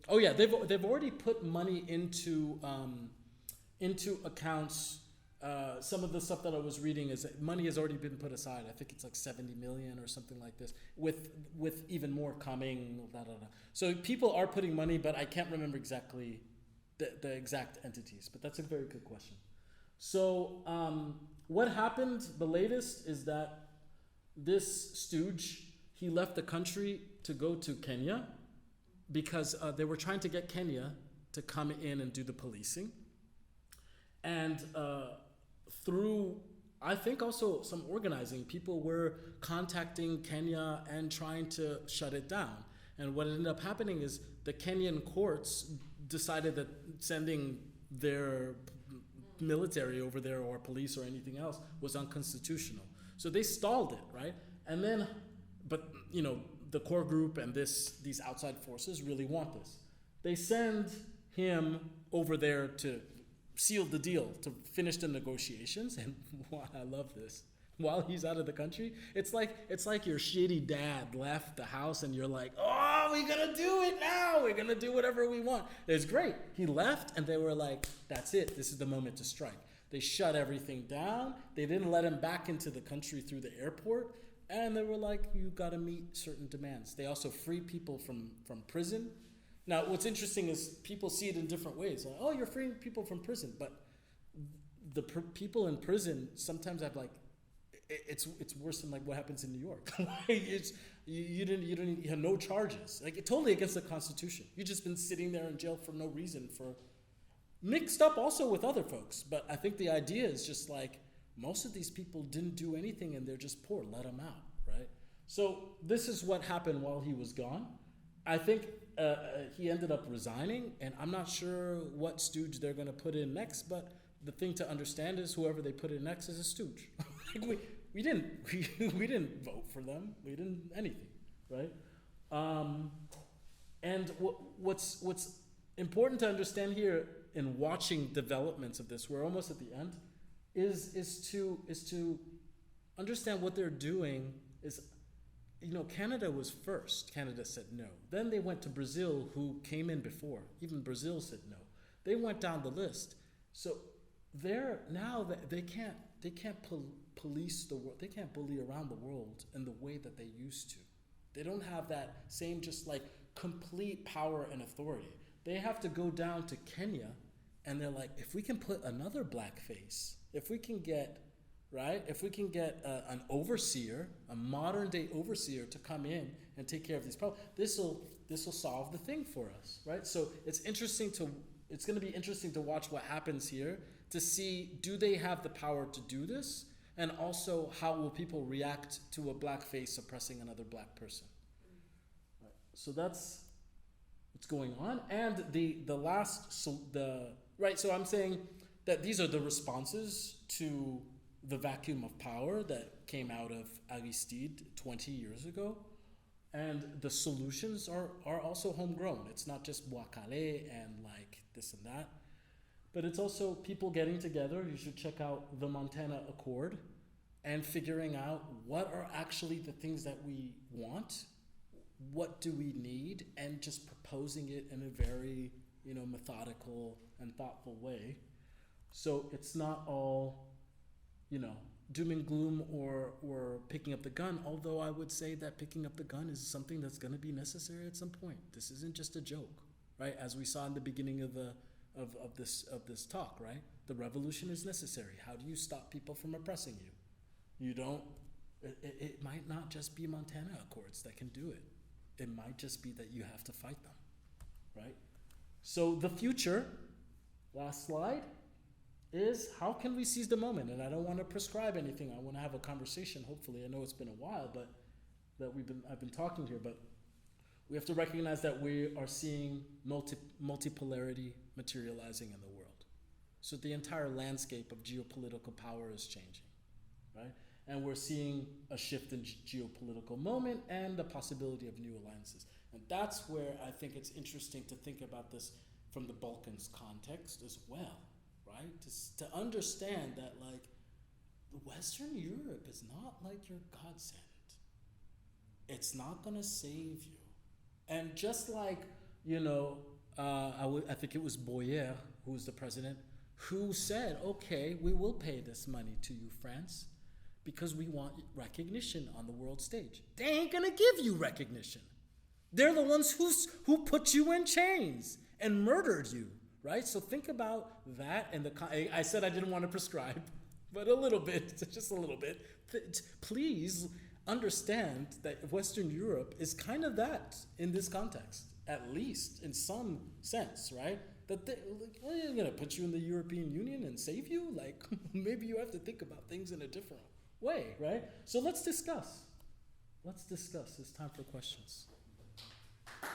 Speaker 1: Oh yeah, they've already put money into accounts. Some of the stuff that I was reading is that money has already been put aside. I think it's like 70 million or something like this, with even more coming. So people are putting money, but I can't remember exactly the exact entities. But that's a very good question. So what happened? The latest is that this stooge, he left the country to go to Kenya because they were trying to get Kenya to come in and do the policing, and through, I think also some organizing, people were contacting Kenya and trying to shut it down. And what ended up happening is the Kenyan courts decided that sending their military over there or police or anything else was unconstitutional. So they stalled it, right? And then, but you know, the core group and these outside forces really want this. They send him over there to seal the deal, to finish the negotiations. And I love this. While he's out of the country, it's like your shitty dad left the house and you're like, oh, we're gonna do it now. We're gonna do whatever we want. It's great. He left and they were like, that's it. This is the moment to strike. They shut everything down. They didn't let him back into the country through the airport. And they were like, you gotta meet certain demands. They also free people from prison. Now, what's interesting is people see it in different ways. Like, oh, you're freeing people from prison, but the people in prison sometimes have like, it's worse than like what happens in New York. It's you have no charges. Like, it's totally against the Constitution. You've just been sitting there in jail for no reason, for mixed up also with other folks. But I think the idea is just like, most of these people didn't do anything and they're just poor. Let them out, right? So this is what happened while he was gone. I think he ended up resigning, and I'm not sure what stooge they're going to put in next, but the thing to understand is whoever they put in next is a stooge. we didn't vote for them. We didn't anything, right? And what's important to understand here in watching developments of this, we're almost at the end, is to understand what they're doing is. You know, Canada was first. Canada said no. Then they went to Brazil, who came in before. Even Brazil said no. They went down the list. So they're now they can't police the world. They can't bully around the world in the way that they used to. They don't have that same just like complete power and authority. They have to go down to Kenya, and they're like, if we can put another black face, if we can get. Right? If we can get an overseer, a modern day overseer to come in and take care of these problems, this will solve the thing for us, right? So it's going to be interesting to watch what happens here, to see, do they have the power to do this? And also, how will people react to a black face oppressing another black person? Right. So that's what's going on. And so I'm saying that these are the responses to the vacuum of power that came out of Aristide 20 years ago. And the solutions are also homegrown. It's not just Bois-Calais and like this and that, but it's also people getting together. You should check out the Montana Accord and figuring out what are actually the things that we want, what do we need, and just proposing it in a very, methodical and thoughtful way. So it's not all, doom and gloom or picking up the gun, although I would say that picking up the gun is something that's going to be necessary at some point. This isn't just a joke, right? As we saw in the beginning of this talk, right? The revolution is necessary. How do you stop people from oppressing you? You don't, it might not just be Montana Accords that can do it. It might just be that you have to fight them, right? So the future, last slide, is how can we seize the moment? And I don't want to prescribe anything. I want to have a conversation, hopefully. I know it's been a while, but I've been talking here, but we have to recognize that we are seeing multipolarity materializing in the world. So the entire landscape of geopolitical power is changing, right? And we're seeing a shift in geopolitical moment and the possibility of new alliances. And that's where I think it's interesting to think about this from the Balkans context as well. right? To understand that, like, Western Europe is not like your godsend. It's not going to save you. And just like, I think it was Boyer, who was the president, who said, okay, we will pay this money to you, France, because we want recognition on the world stage. They ain't going to give you recognition. They're the ones who put you in chains and murdered you, right? So think about that. And I said I didn't want to prescribe, but a little bit, just a little bit. Please understand that Western Europe is kind of that in this context, at least in some sense, right? That they're going to put you in the European Union and save you? Like, maybe you have to think about things in a different way, right? So let's discuss. It's time for questions.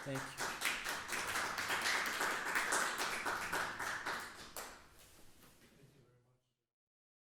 Speaker 1: Thank you.